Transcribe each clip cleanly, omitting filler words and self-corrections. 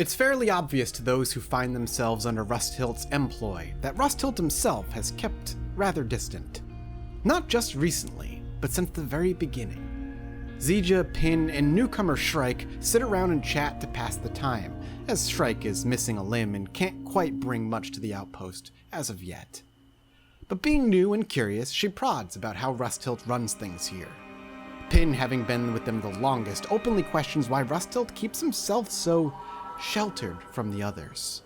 It's fairly obvious to those who find themselves under Rusthilt's employ that Rusthilt himself has kept rather distant. Not just recently, but since the very beginning. Zija, Pin, and newcomer Shrike sit around and chat to pass the time, as Shrike is missing a limb and can't quite bring much to the outpost as of yet. But being new and curious, she prods about how Rusthilt runs things here. Pin, having been with them the longest, openly questions why Rusthilt keeps himself so sheltered from the others,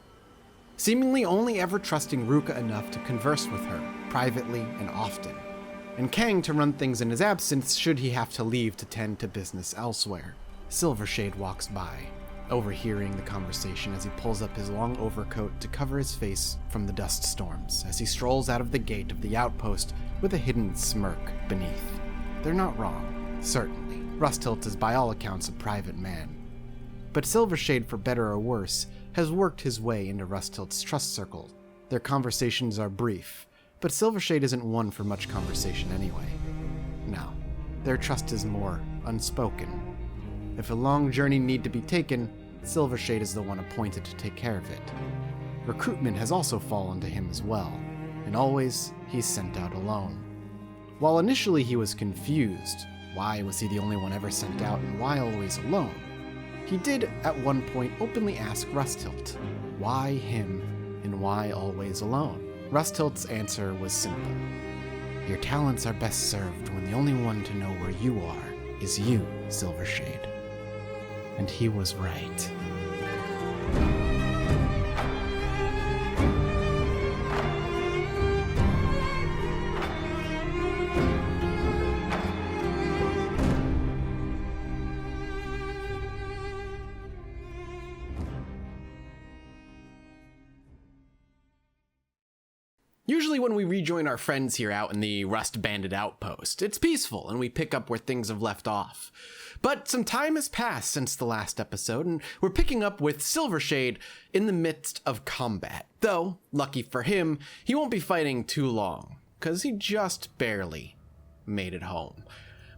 seemingly only ever trusting Ruka enough to converse with her, privately and often, and Kang to run things in his absence should he have to leave to tend to business elsewhere. Silvershade walks by, overhearing the conversation as he pulls up his long overcoat to cover his face from the dust storms as he strolls out of the gate of the outpost with a hidden smirk beneath. They're not wrong, certainly. Rusthilt is by all accounts a private man. But Silvershade, for better or worse, has worked his way into Rusthilt's trust circle. Their conversations are brief, but Silvershade isn't one for much conversation anyway. No, their trust is more unspoken. If a long journey need to be taken, Silvershade is the one appointed to take care of it. Recruitment has also fallen to him as well, and always he's sent out alone. While initially he was confused, why was he the only one ever sent out and why always alone? He did, at one point, openly ask Rusthilt, why him and why always alone? Rusthilt's answer was simple. Your talents are best served when the only one to know where you are is you, Silvershade. And he was right. Usually when we rejoin our friends here out in the Rust Bandit Outpost, it's peaceful and we pick up where things have left off. But some time has passed since the last episode, and we're picking up with Silvershade in the midst of combat. Though, lucky for him, he won't be fighting too long, because he just barely made it home.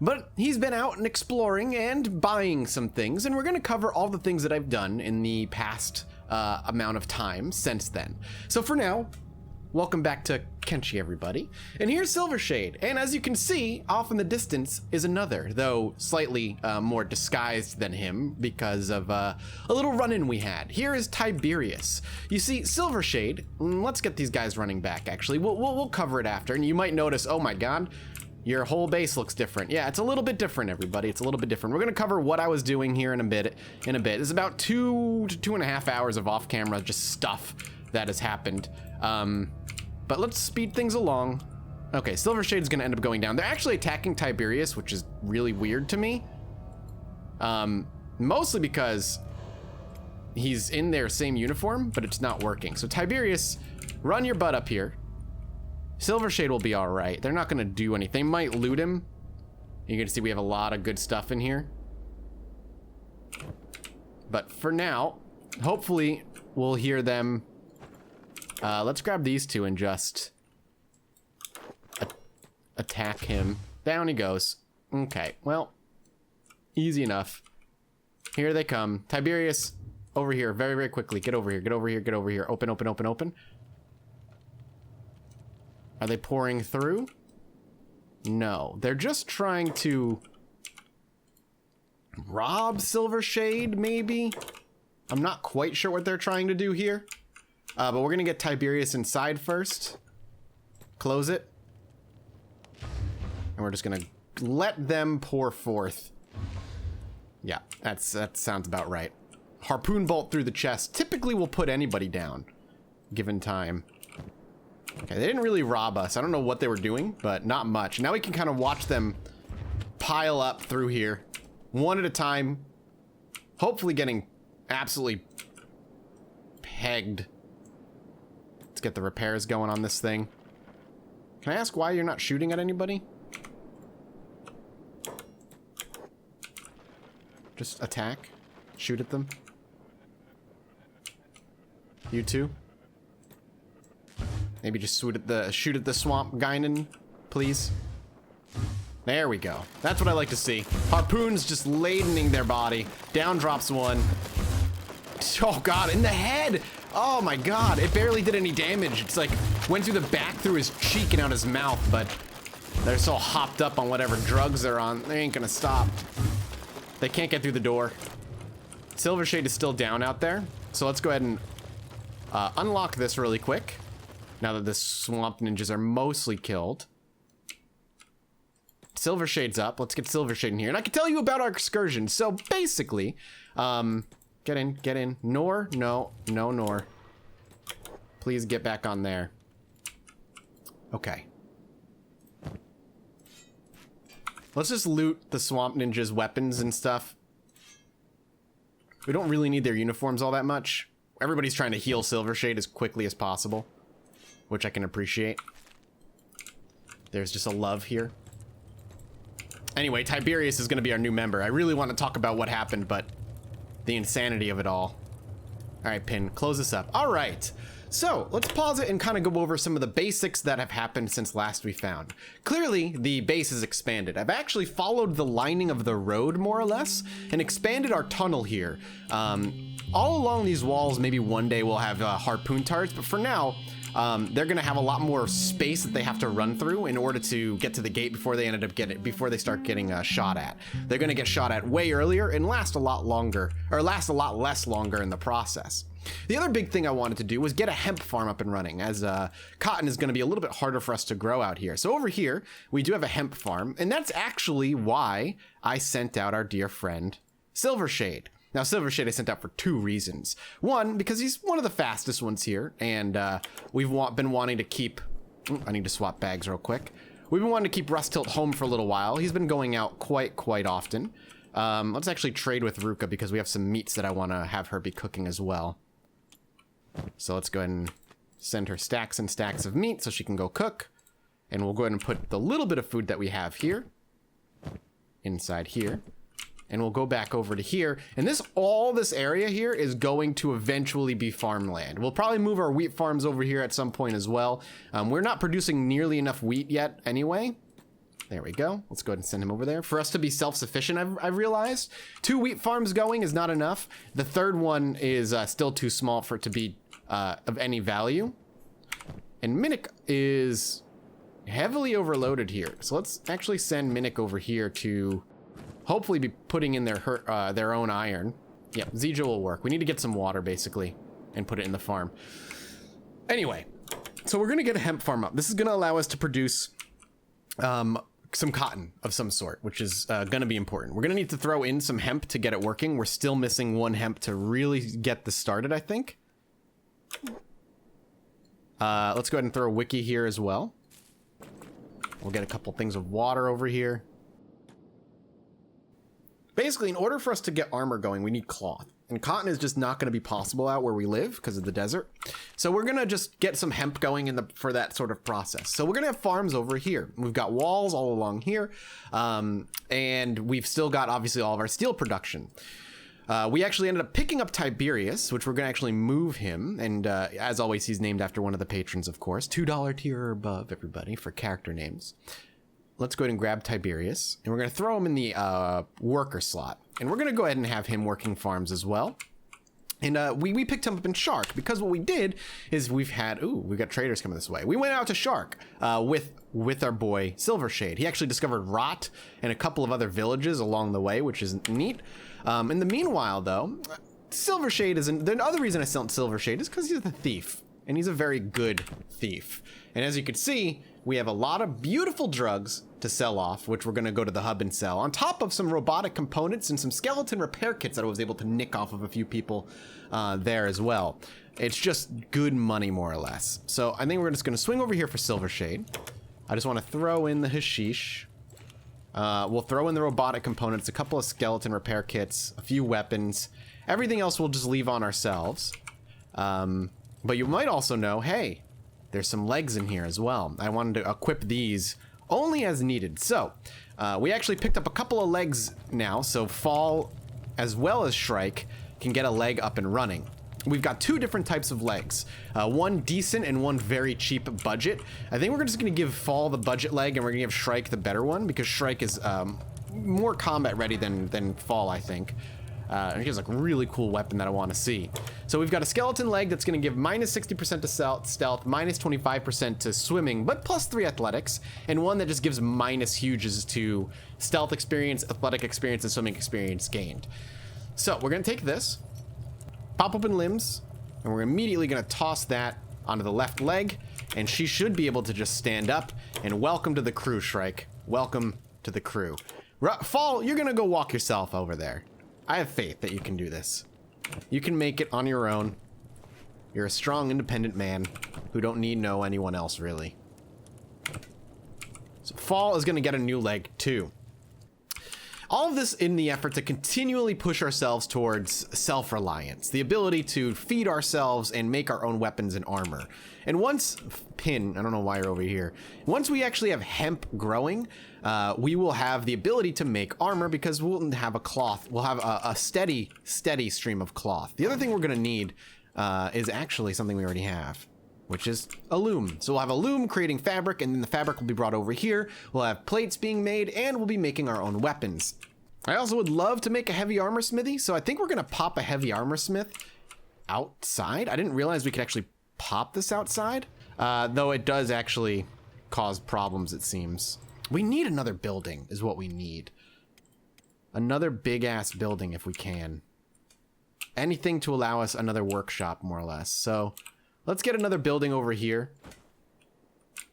But he's been out and exploring and buying some things, and we're going to cover all the things that I've done in the past amount of time since then. So for now, welcome back to Kenshi, everybody. And here's Silvershade, and as you can see, off in the distance is another, though slightly more disguised than him because of a little run-in we had. Here is Tiberius. You see, Silvershade, let's get these guys running back, actually. We'll cover it after, and you might notice, oh my god, your whole base looks different. Yeah, it's a little bit different, everybody. It's a little bit different. We're gonna cover what I was doing here in a bit. It's about 2 to 2.5 hours of off-camera just stuff that has happened. But let's speed things along. Okay, Silvershade's gonna end up going down. They're actually attacking Tiberius, which is really weird to me. Mostly because he's in their same uniform, but it's not working. So Tiberius, run your butt up here. Silvershade will be all right. They're not gonna do anything. They might loot him. You're gonna see we have a lot of good stuff in here. But for now, hopefully we'll hear them. Let's grab these two and just attack him. Down he goes. Okay, well, easy enough. Here they come. Tiberius, over here, very, very quickly. Get over here, get over here, get over here. Open, open, open, open. Are they pouring through? No, they're just trying to rob Silvershade, maybe? I'm not quite sure what they're trying to do here. But we're gonna get Tiberius inside first. Close it. And we're just gonna let them pour forth. Yeah, that sounds about right. Harpoon bolt through the chest. Typically will put anybody down, given time. Okay, they didn't really rob us. I don't know what they were doing, but not much. Now we can kind of watch them pile up through here, one at a time. Hopefully getting absolutely pegged. Let's get the repairs going on this thing. Can I ask why you're not shooting at anybody? Just attack. Shoot at them. You too. Maybe just shoot at the swamp Guinan, please. There we go. That's what I like to see. Harpoons just ladening their body. Down drops one. Oh god, in the head! Oh my god, it barely did any damage. It's like, went through the back, through his cheek and out his mouth, but they're so hopped up on whatever drugs they're on, they ain't gonna stop. They can't get through the door. Silvershade is still down out there, so let's go ahead and unlock this really quick, now that the swamp ninjas are mostly killed. Silvershade's up. Let's get Silvershade in here, and I can tell you about our excursion. So basically, get in. Nor, no, Nor. Please get back on there. Okay. Let's just loot the swamp ninjas' weapons and stuff. We don't really need their uniforms all that much. Everybody's trying to heal Silvershade as quickly as possible, which I can appreciate. There's just a love here. Anyway, Tiberius is going to be our new member. I really want to talk about what happened, but the insanity of it all. All right, Pin, close this up. All right, so let's pause it and kind of go over some of the basics that have happened since last we found. Clearly, the base has expanded. I've actually followed the lining of the road, more or less, and expanded our tunnel here. All along these walls, maybe one day we'll have harpoon turrets, but for now, they're gonna have a lot more space that they have to run through in order to get to the gate before they start getting shot at. They're gonna get shot at way earlier and last a lot longer, or last a lot less longer in the process. The other big thing I wanted to do was get a hemp farm up and running, as cotton is gonna be a little bit harder for us to grow out here. So over here, we do have a hemp farm, and that's actually why I sent out our dear friend, Silvershade. Now, Silvershade I sent out for two reasons. One, because he's one of the fastest ones here, and we've been wanting to keep... I need to swap bags real quick. We've been wanting to keep Rust Tilt home for a little while. He's been going out quite often. Let's actually trade with Ruka, because we have some meats that I want to have her be cooking as well. So let's go ahead and send her stacks and stacks of meat so she can go cook. And we'll go ahead and put the little bit of food that we have here inside here. And we'll go back over to here. And all this area here is going to eventually be farmland. We'll probably move our wheat farms over here at some point as well. We're not producing nearly enough wheat yet anyway. There we go. Let's go ahead and send him over there. For us to be self-sufficient, I've realized 2 wheat farms going is not enough. The third one is still too small for it to be of any value. And Minnick is heavily overloaded here. So let's actually send Minnick over here to... hopefully be putting in their own iron. Yeah, Zija will work. We need to get some water, basically, and put it in the farm. Anyway, so we're going to get a hemp farm up. This is going to allow us to produce some cotton of some sort, which is going to be important. We're going to need to throw in some hemp to get it working. We're still missing 1 hemp to really get this started, I think. Let's go ahead and throw a wiki here as well. We'll get a couple things of water over here. Basically, in order for us to get armor going, we need cloth. And cotton is just not going to be possible out where we live because of the desert. So we're going to just get some hemp going for that sort of process. So we're going to have farms over here. We've got walls all along here. And we've still got, obviously, all of our steel production. We actually ended up picking up Tiberius, which we're going to actually move him. And as always, he's named after one of the patrons, of course. $2 tier or above, everybody, for character names. Let's go ahead and grab Tiberius, and we're going to throw him in the worker slot. And we're going to go ahead and have him working farms as well. And we picked him up in Shark, because what we did is we've got traders coming this way. We went out to Shark with our boy Silvershade. He actually discovered Rot and a couple of other villages along the way, which is neat. In the meanwhile, though, Silvershade isn't... The other reason I sent Silvershade is because he's a thief, and he's a very good thief. And as you can see, we have a lot of beautiful drugs to sell off, which we're going to go to the hub and sell, on top of some robotic components and some skeleton repair kits that I was able to nick off of a few people there as well. It's just good money, more or less. So I think we're just going to swing over here for Silvershade. I just want to throw in the hashish. We'll throw in the robotic components, a couple of skeleton repair kits, a few weapons. Everything else we'll just leave on ourselves. But you might also know, hey, there's some legs in here as well. I wanted to equip these only as needed. So we actually picked up a couple of legs now, so Fall as well as Shrike can get a leg up and running. We've got 2 different types of legs, one decent and one very cheap budget. I think we're just going to give Fall the budget leg, and we're going to give Shrike the better one, because Shrike is more combat ready than Fall, I think. And here's like a really cool weapon that I want to see. So we've got a skeleton leg that's going to give minus 60% to stealth, minus 25% to swimming, but plus 3 athletics, and one that just gives minus huges to stealth experience, athletic experience, and swimming experience gained. So we're going to take this, pop open limbs, and we're immediately going to toss that onto the left leg, and she should be able to just stand up. And welcome to the crew, Shrike. Welcome to the crew. Fall, you're going to go walk yourself over there. I have faith that you can do this. You can make it on your own. You're a strong, independent man who don't need anyone else, really. So Fall is going to get a new leg, too. All of this in the effort to continually push ourselves towards self-reliance, the ability to feed ourselves and make our own weapons and armor. And once, Pin, I don't know why you're over here. Once we actually have hemp growing, we will have the ability to make armor because we'll have a cloth. We'll have a steady stream of cloth. The other thing we're going to need is actually something we already have, which is a loom. So we'll have a loom creating fabric, and then the fabric will be brought over here. We'll have plates being made, and we'll be making our own weapons. I also would love to make a heavy armor smithy, so I think we're gonna pop a heavy armor smith outside. I didn't realize we could actually pop this outside, though it does actually cause problems, it seems. We need another building, is what we need. Another big-ass building if we can. Anything to allow us another workshop, more or less. So let's get another building over here.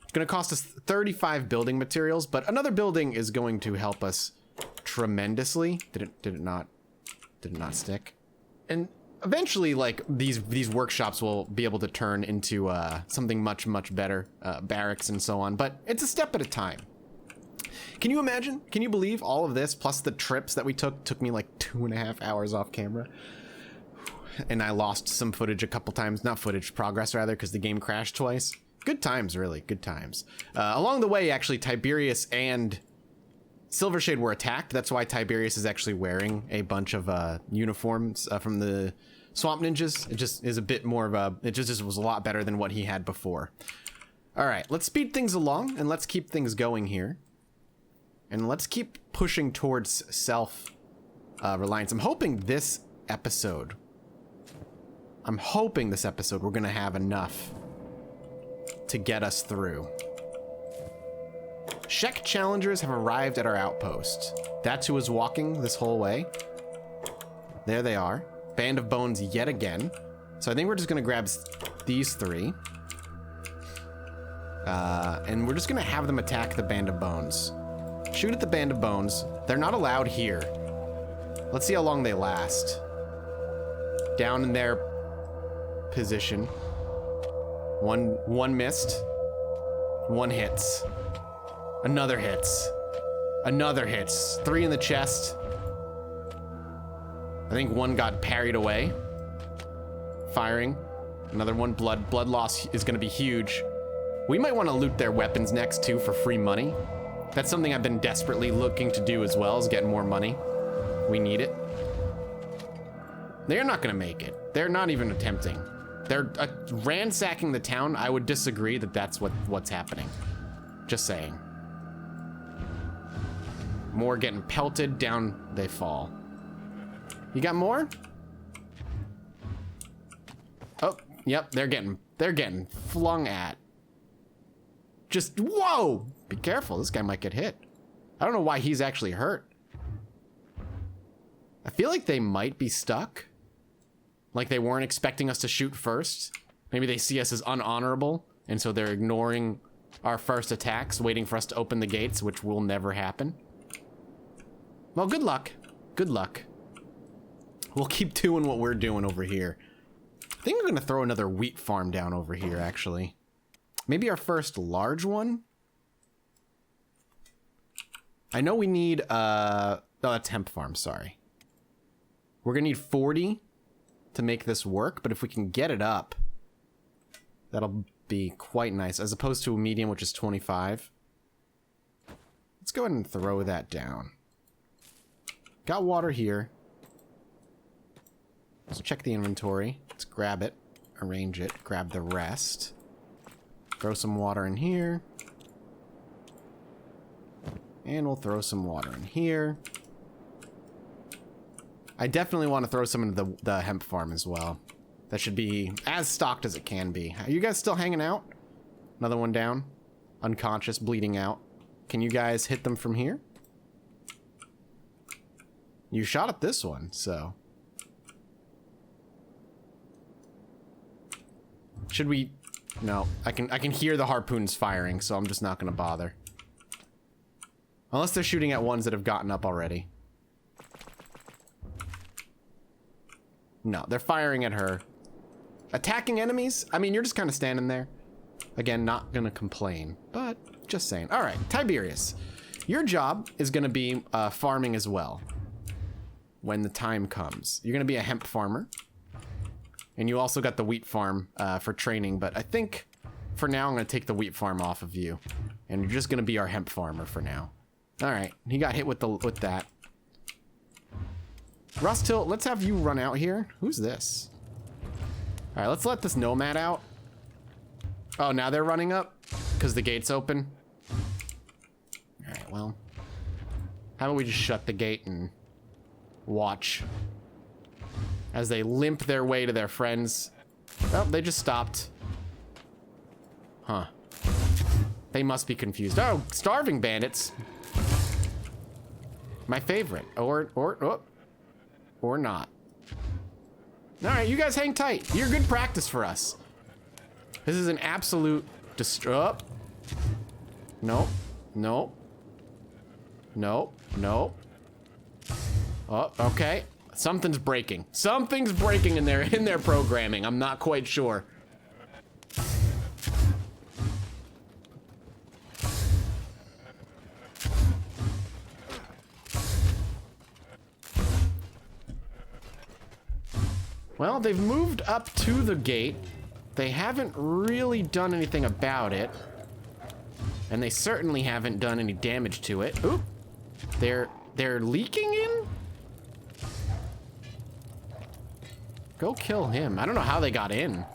It's gonna cost us 35 building materials, but another building is going to help us tremendously. Did it not stick? And eventually, like, these workshops will be able to turn into something much better, barracks and so on, but it's a step at a time. Can you imagine? Can you believe all of this plus the trips that we took me like 2.5 hours off camera? And I lost some footage a couple times, not footage, progress rather, because the game crashed twice. Good times, really, good times. Along the way, actually, Tiberius and Silvershade were attacked. That's why Tiberius is actually wearing a bunch of uniforms from the Swamp Ninjas. It just is a bit more of a, it just was a lot better than what he had before. All right, let's speed things along and let's keep things going here. And let's keep pushing towards self-reliance. I'm hoping this episode we're gonna have enough to get us through. Shek challengers have arrived at our outpost. That's who was walking this whole way. There they are. Band of Bones yet again. So I think we're just gonna grab these 3. And we're just gonna have them attack the Band of Bones. Shoot at the Band of Bones. They're not allowed here. Let's see how long they last. Down in their position. One missed. One hits. Another hits. Another hits. 3 in the chest. I think one got parried away. Firing. Another one. Blood loss is going to be huge. We might want to loot their weapons next too for free money. That's something I've been desperately looking to do as well, is get more money. We need it. They're not going to make it. They're not even attempting. They're ransacking the town. I would disagree that that's what's happening. Just saying. More getting pelted, down they fall. You got more? Oh, yep, they're getting flung at. Just, whoa! Be careful, this guy might get hit. I don't know why he's actually hurt. I feel like they might be stuck. Like they weren't expecting us to shoot first. Maybe they see us as unhonorable, and so they're ignoring our first attacks, waiting for us to open the gates, which will never happen. Well, good luck. Good luck. We'll keep doing what we're doing over here. I think I'm gonna throw another wheat farm down over here, actually. Maybe our first large one? I know we need, no, that's hemp farm, sorry. We're gonna need 40 to make this work, but if we can get it up, that'll be quite nice, as opposed to a medium, which is 25. Let's go ahead and throw that down. Got water here. So check the inventory. Let's grab it, arrange it, grab the rest. Throw some water in here. And we'll throw some water in here. I definitely want to throw some into the hemp farm as well. That should be as stocked as it can be. Are you guys still hanging out? Another one down. Unconscious, bleeding out. Can you guys hit them from here? You shot at this one, so. Should we? No, I can hear the harpoons firing, so I'm just not gonna bother. Unless they're shooting at ones that have gotten up already. No, they're firing at her. Attacking enemies? I mean, you're just kind of standing there. Again, not gonna complain, but just saying. All right, Tiberius, your job is gonna be farming as well. When the time comes, you're gonna be a hemp farmer. And you also got the wheat farm for training, but I think for now I'm gonna take the wheat farm off of you. And you're just gonna be our hemp farmer for now. All right, he got hit with that. Rusthilt, let's have you run out here. Who's this? All right, let's let this nomad out. Oh, now they're running up because the gate's open. All right, well, how about we just shut the gate and watch as they limp their way to their friends. Oh, they just stopped. Huh. They must be confused. Oh, starving bandits. My favorite. Or not. All right, you guys hang tight. You're good practice for us. This is an absolute nope. Nope. Nope. Nope. Oh, okay. Something's breaking. Something's breaking in their programming. I'm not quite sure. Well, they've moved up to the gate. They haven't really done anything about it. And they certainly haven't done any damage to it. Oop. They're leaking in? Go kill him. I don't know how they got in.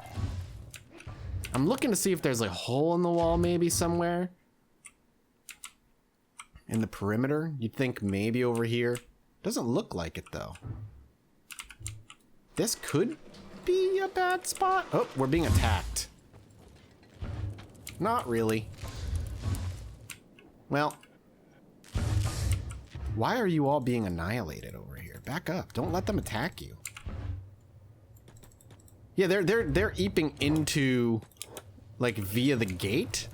I'm looking to see if there's like a hole in the wall maybe somewhere. In the perimeter? You'd think maybe over here. Doesn't look like it though. This could be a bad spot. Oh, we're being attacked. Not really. Well, why are you all being annihilated over here? Back up. Don't let them attack you. Yeah, they're eeping into like via the gate.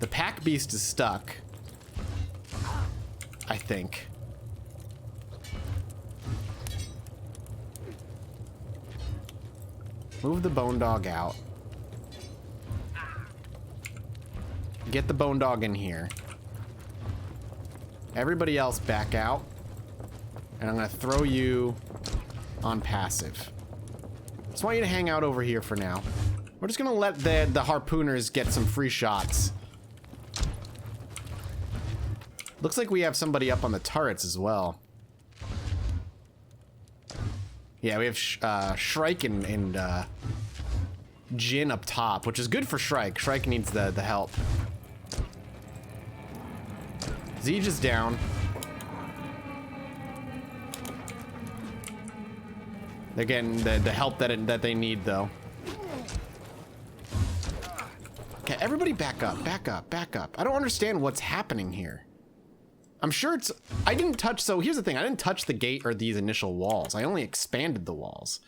The pack beast is stuck, I think. Move the bone dog out. Get the bone dog in here. Everybody else back out. And I'm gonna throw you on passive. Just want you to hang out over here for now. We're just gonna let the harpooners get some free shots. Looks like we have somebody up on the turrets as well. Yeah, we have Shrike and Jin up top, which is good for Shrike. Shrike needs the help. Siege is down. They're getting the help that they need, though. Okay, everybody back up, back up, back up. I don't understand what's happening here. I'm sure it's... I didn't touch... So here's the thing. I didn't touch the gate or these initial walls. I only expanded the walls.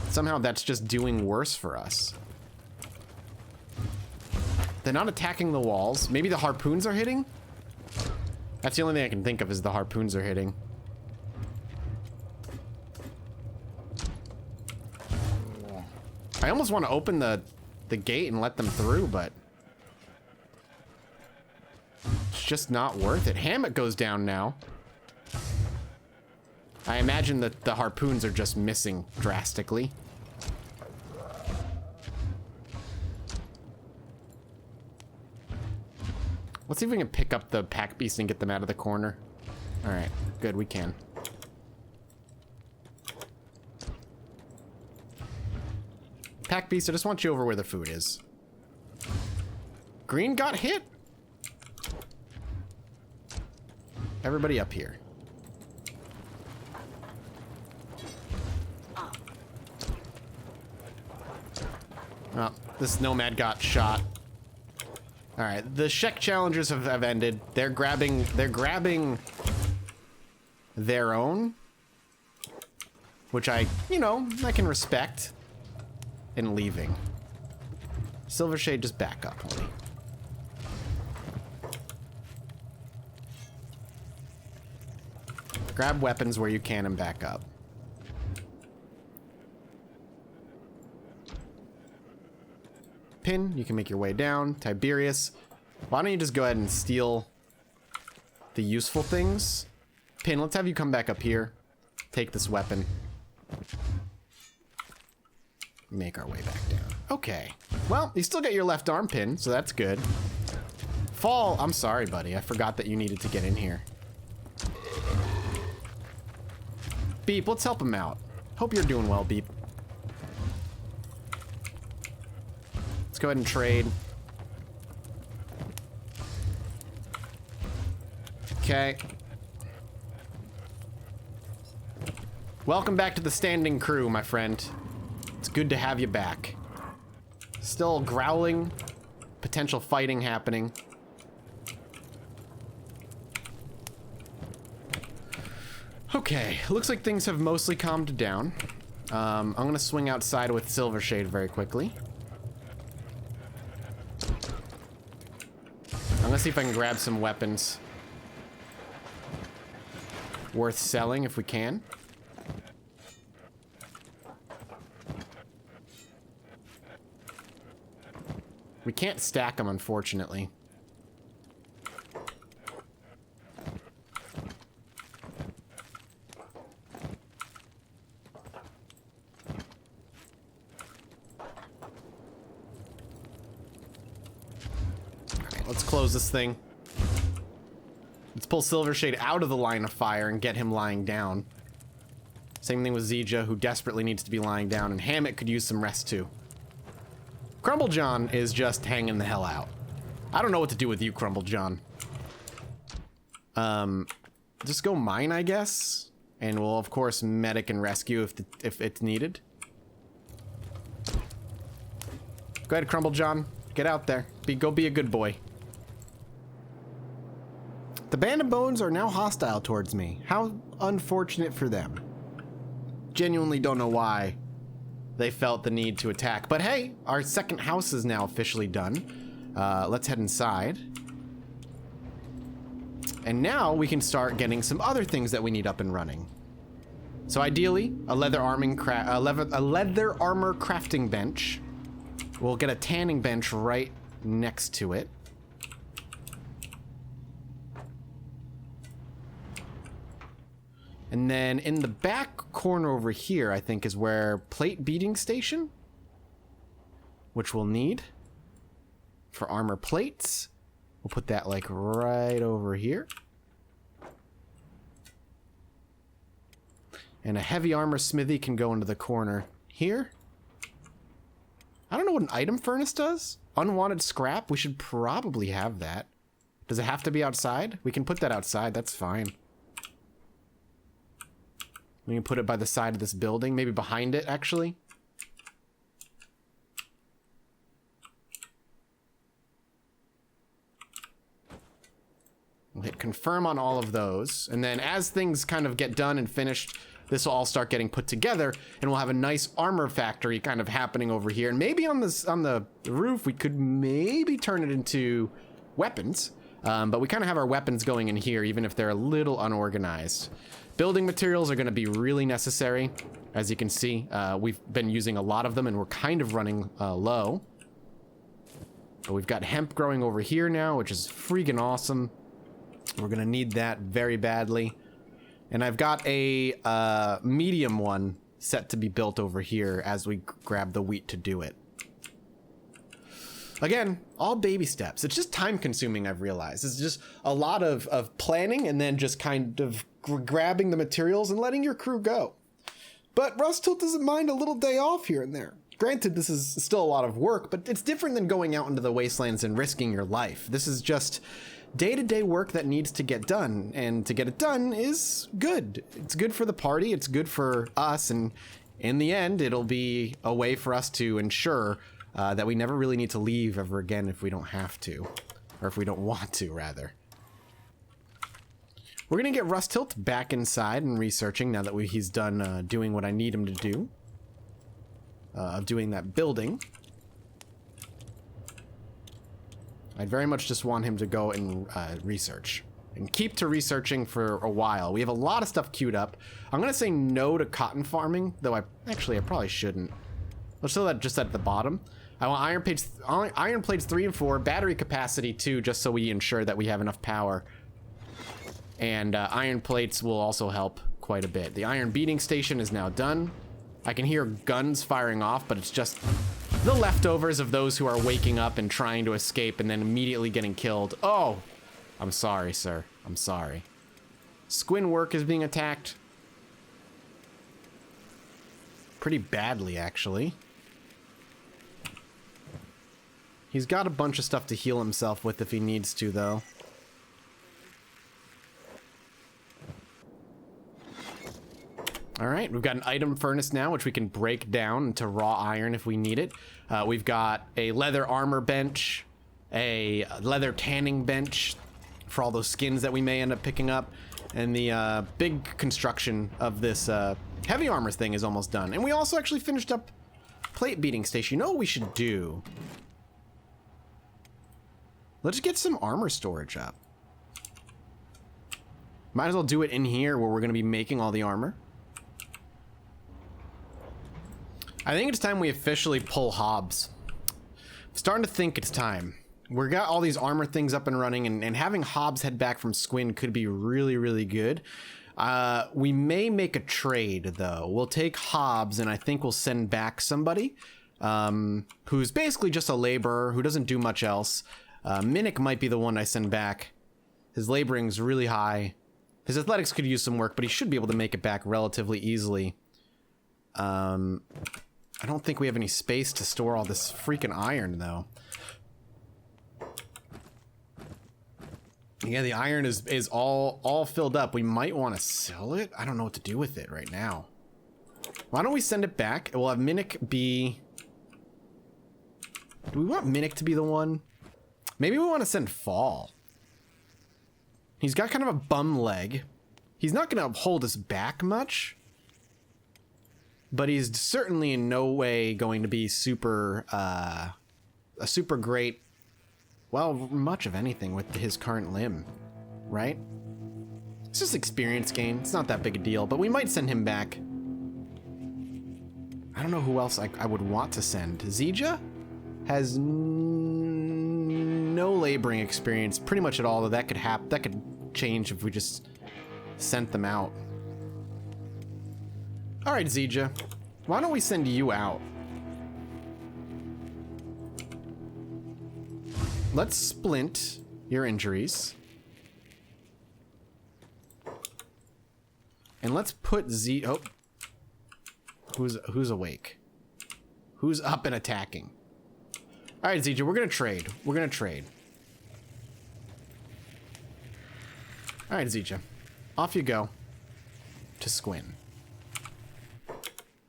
Somehow that's just doing worse for us. They're not attacking the walls. Maybe the harpoons are hitting? That's the only thing I can think of is the harpoons are hitting. I almost want to open the gate and let them through, but... it's just not worth it. Hammock goes down now. I imagine that the harpoons are just missing drastically. Let's see if we can pick up the pack beast and get them out of the corner. All right, good, we can. Pack beast, I just want you over where the food is. Green got hit. Everybody up here. Oh, this nomad got shot. All right, the Shek challengers have ended. They're grabbing their own, which I can respect, and leaving. Silvershade, just back up, homie. Grab weapons where you can and back up. Pin, you can make your way down. Tiberius, why don't you just go ahead and steal the useful things? Pin, let's have you come back up here. Take this weapon. Make our way back down. Okay. Well, you still got your left arm, Pin, so that's good. Fall, I'm sorry, buddy. I forgot that you needed to get in here. Beep, let's help him out. Hope you're doing well, Beep. Let's go ahead and trade. Okay. Welcome back to the standing crew, my friend. It's good to have you back. Still growling, potential fighting happening. Okay, looks like things have mostly calmed down. I'm gonna swing outside with Silvershade very quickly. I'm gonna see if I can grab some weapons worth selling if we can. We can't stack them, unfortunately. Let's close this thing. Let's pull Silvershade out of the line of fire and get him lying down. Same thing with Zija, who desperately needs to be lying down, and Hammett could use some rest too. Crumble John is just hanging the hell out. I don't know what to do with you, Crumble John. Just go mine, I guess, and we'll of course medic and rescue if it's needed. Go ahead, Crumble John. Get out there. Go be a good boy. The Band of Bones are now hostile towards me. How unfortunate for them. Genuinely don't know why they felt the need to attack. But hey, our second house is now officially done. Let's head inside. And now we can start getting some other things that we need up and running. So ideally, a leather armor crafting bench. We'll get a tanning bench right next to it. And then in the back corner over here, I think, is where plate beating station, which we'll need for armor plates. We'll put that like right over here. And a heavy armor smithy can go into the corner here. I don't know what an item furnace does. Unwanted scrap, we should probably have that. Does it have to be outside? We can put that outside, that's fine. We can put it by the side of this building, maybe behind it, actually. We'll hit confirm on all of those. And then as things kind of get done and finished, this will all start getting put together, and we'll have a nice armor factory kind of happening over here. And maybe on the roof, we could maybe turn it into weapons. But we kind of have our weapons going in here, even if they're a little unorganized. Building materials are going to be really necessary. As you can see, we've been using a lot of them, and we're kind of running low. But we've got hemp growing over here now, which is freaking awesome. We're going to need that very badly. And I've got a medium one set to be built over here as we grab the wheat to do it. Again, all baby steps. It's just time consuming, I've realized. It's just a lot of planning and then just kind of grabbing the materials and letting your crew go. But Rusthilt doesn't mind a little day off here and there. Granted, this is still a lot of work, but it's different than going out into the wastelands and risking your life. This is just day-to-day work that needs to get done, and to get it done is good. It's good for the party, it's good for us, and in the end, it'll be a way for us to ensure that we never really need to leave ever again if we don't have to. Or if we don't want to, rather. We're gonna get Rusthilt back inside and researching now that he's done doing what I need him to do. Of doing that building. I'd very much just want him to go and research. And keep to researching for a while. We have a lot of stuff queued up. I'm gonna say no to cotton farming, though I probably shouldn't. Let's show that just at the bottom. I want iron plates 3 and 4, battery capacity 2, just so we ensure that we have enough power. And iron plates will also help quite a bit. The iron beating station is now done. I can hear guns firing off, but it's just the leftovers of those who are waking up and trying to escape and then immediately getting killed. Oh, I'm sorry, sir. I'm sorry. Squin work is being attacked. Pretty badly, actually. He's got a bunch of stuff to heal himself with if he needs to, though. Alright, we've got an item furnace now, which we can break down into raw iron if we need it. We've got a leather armor bench, a leather tanning bench for all those skins that we may end up picking up, and the big construction of this heavy armor thing is almost done. And we also actually finished up plate beating station. You know what we should do? Let's get some armor storage up. Might as well do it in here where we're going to be making all the armor. I think it's time we officially pull Hobbs. I'm starting to think it's time. We got all these armor things up and running, and having Hobbs head back from Squin could be really, really good. We may make a trade, though. We'll take Hobbs, and I think we'll send back somebody who's basically just a laborer who doesn't do much else. Minnick might be the one I send back. His laboring's really high. His athletics could use some work, but he should be able to make it back relatively easily. I don't think we have any space to store all this freaking iron, though. Yeah, the iron is all filled up. We might want to sell it. I don't know what to do with it right now. Why don't we send it back? We'll have Minnick be... Do we want Minnick to be the one? Maybe we want to send Fall. He's got kind of a bum leg. He's not going to hold us back much. But he's certainly in no way going to be super, a super great, well, much of anything with his current limb, right? It's just experience gain. It's not that big a deal, but we might send him back. I don't know who else I would want to send. Zija has no laboring experience pretty much at all, though that could change if we just sent them out. All right, Zija, why don't we send you out? Let's splint your injuries. And let's put oh. Who's awake? Who's up and attacking? All right, Zija, we're gonna trade. We're gonna trade. All right, Zija, off you go to Squin.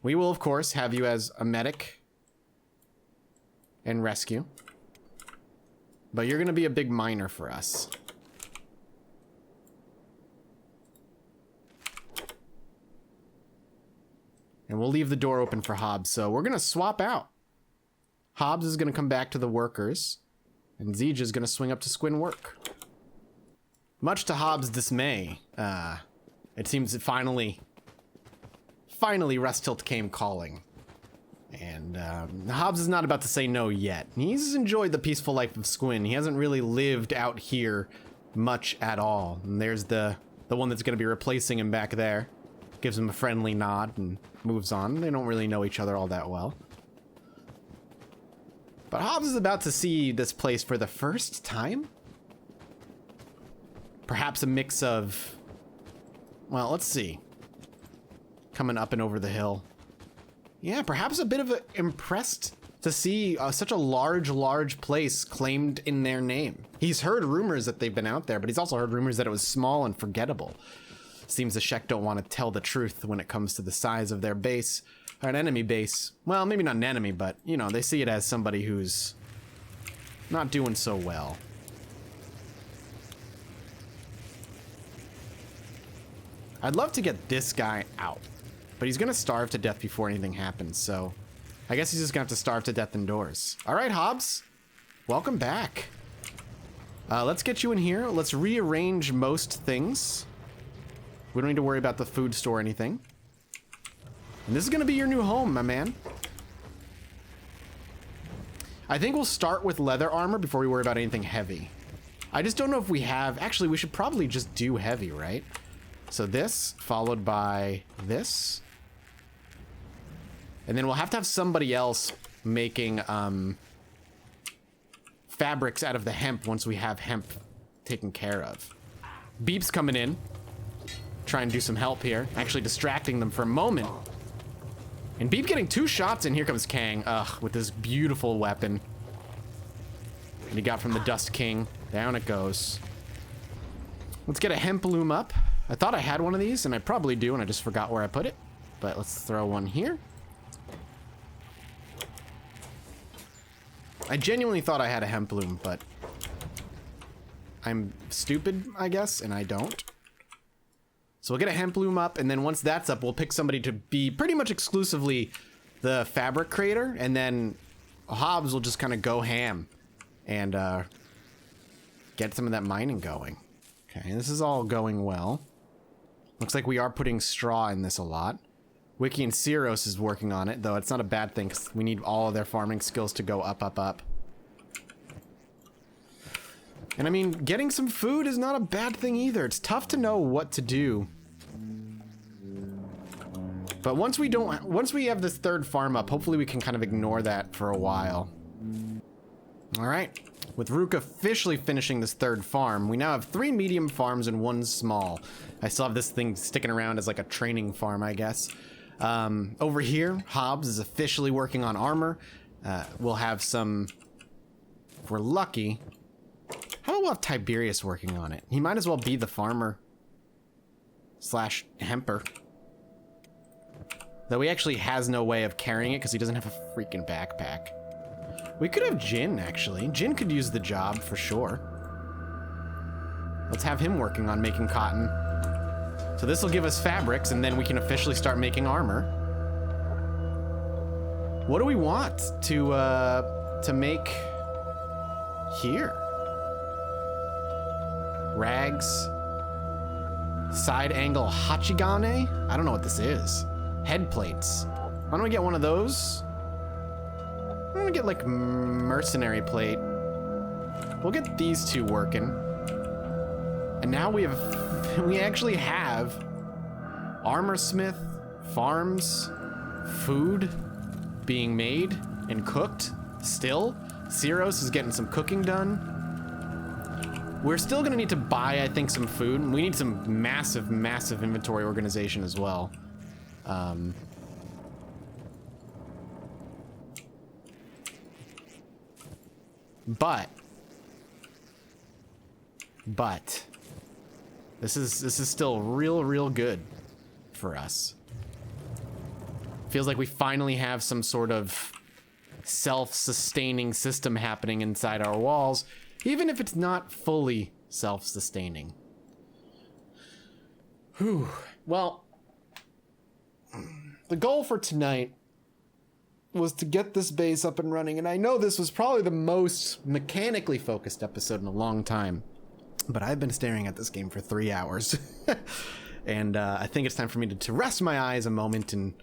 We will, of course, have you as a medic and rescue. But you're going to be a big miner for us. And we'll leave the door open for Hobbs. So we're going to swap out. Hobbs is going to come back to the workers. And Zija is going to swing up to Squin work. Much to Hobbs' dismay, it seems that finally Rusthilt came calling. And Hobbs is not about to say no yet. He's enjoyed the peaceful life of Squin. He hasn't really lived out here much at all. And there's the one that's going to be replacing him back there. Gives him a friendly nod and moves on. They don't really know each other all that well. But Hobbs is about to see this place for the first time. Perhaps a mix of... Well, let's see. Coming up and over the hill. Yeah, perhaps a bit of impressed to see such a large place claimed in their name. He's heard rumors that they've been out there, but he's also heard rumors that it was small and forgettable. Seems the Shek don't want to tell the truth when it comes to the size of their base. Or an enemy base. Well, maybe not an enemy, but, you know, they see it as somebody who's not doing so well. I'd love to get this guy out, but he's gonna starve to death before anything happens, so I guess he's just gonna have to starve to death indoors. All right, Hobbs, welcome back. Let's get you in here. Let's rearrange most things. We don't need to worry about the food store or anything. And this is gonna be your new home, my man. I think we'll start with leather armor before we worry about anything heavy. I just don't know if we have... Actually, we should probably just do heavy, right? So this, followed by this. And then we'll have to have somebody else making fabrics out of the hemp once we have hemp taken care of. Beep's coming in. Try and do some help here. Actually distracting them for a moment. And Beep getting 2 shots, and here comes Kang. Ugh, with this beautiful weapon. And he got from the Dust King. Down it goes. Let's get a hemp loom up. I thought I had one of these, and I probably do, and I just forgot where I put it. But let's throw one here. I genuinely thought I had a hemp loom, but I'm stupid, I guess, and I don't. So we'll get a hemp loom up, and then once that's up, we'll pick somebody to be pretty much exclusively the fabric creator, and then Hobbs will just kind of go ham and get some of that mining going. Okay, this is all going well. Looks like we are putting straw in this a lot. Wiki and Cyros is working on it, though it's not a bad thing, because we need all of their farming skills to go up, up, up. And I mean, getting some food is not a bad thing either. It's tough to know what to do. But once we have this third farm up, hopefully we can kind of ignore that for a while. All right, with Rook officially finishing this third farm, we now have 3 medium farms and 1 small. I still have this thing sticking around as like a training farm, I guess. Over here, Hobbs is officially working on armor. We'll have some, if we're lucky, how about we'll have Tiberius working on it? He might as well be the farmer slash hemper. Though he actually has no way of carrying it because he doesn't have a freaking backpack. We could have Jin, actually. Jin could use the job for sure. Let's have him working on making cotton. So this will give us fabrics, and then we can officially start making armor. What do we want to make here? Rags. Side angle hachigane? I don't know what this is. Head plates. Why don't we get one of those? I'm gonna get like mercenary plate. We'll get these 2 working. And now we actually have armor smith, farms, food being made and cooked still. Cyros is getting some cooking done. We're still gonna need to buy, I think, some food. We need some massive, massive inventory organization as well. But this is still real good for us. Feels like we finally have some sort of self-sustaining system happening inside our walls, even if it's not fully self-sustaining. Whew. Well, the goal for tonight was to get this base up and running, and I know this was probably the most mechanically focused episode in a long time, but I've been staring at this game for 3 hours. And I think it's time for me to rest my eyes a moment and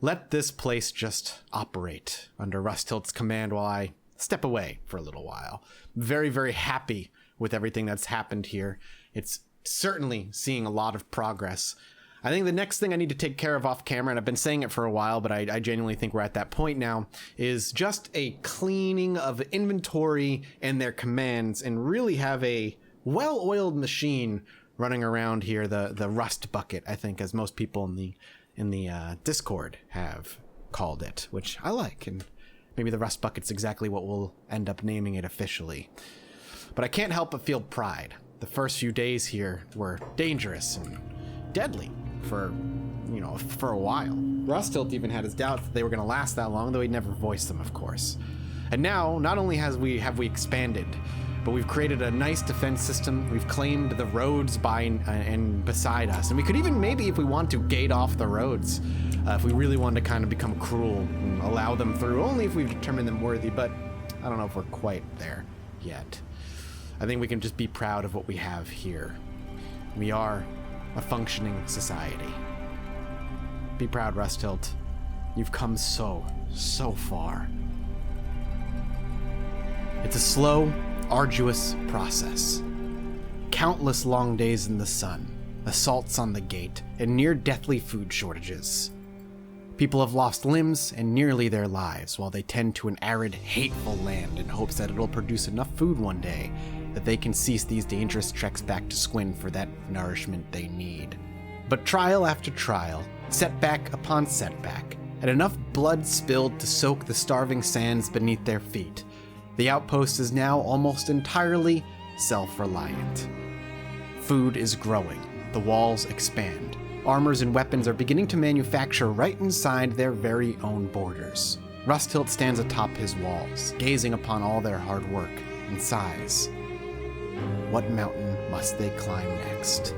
let this place just operate under Rusthilt's command while I step away for a little while. Very, very happy with everything that's happened here. It's certainly seeing a lot of progress. I think the next thing I need to take care of off camera, and I've been saying it for a while, but I genuinely think we're at that point now, is just a cleaning of inventory and their commands, and really have a well-oiled machine running around here, the Rustbucket, I think, as most people in the Discord have called it, which I like, and maybe the Rustbucket's exactly what we'll end up naming it officially. But I can't help but feel pride. The first few days here were dangerous and deadly for a while. Rusthilt even had his doubts that they were going to last that long, though he never voiced them, of course. And now, not only have we expanded, but we've created a nice defense system. We've claimed the roads by and beside us, and we could even maybe, if we want to, gate off the roads, if we really wanted to kind of become cruel and allow them through, only if we've determined them worthy. But I don't know if we're quite there yet. I think we can just be proud of what we have here. We are a functioning society. Be proud, Rusthilt. You've come so far. It's a slow, arduous process. Countless long days in the sun, assaults on the gate, and near-deathly food shortages. People have lost limbs and nearly their lives while they tend to an arid, hateful land in hopes that it'll produce enough food one day that they can cease these dangerous treks back to Squin for that nourishment they need. But trial after trial, setback upon setback, and enough blood spilled to soak the starving sands beneath their feet, the outpost is now almost entirely self-reliant. Food is growing, the walls expand, armors and weapons are beginning to manufacture right inside their very own borders. Rusthilt stands atop his walls, gazing upon all their hard work, and sighs. What mountain must they climb next?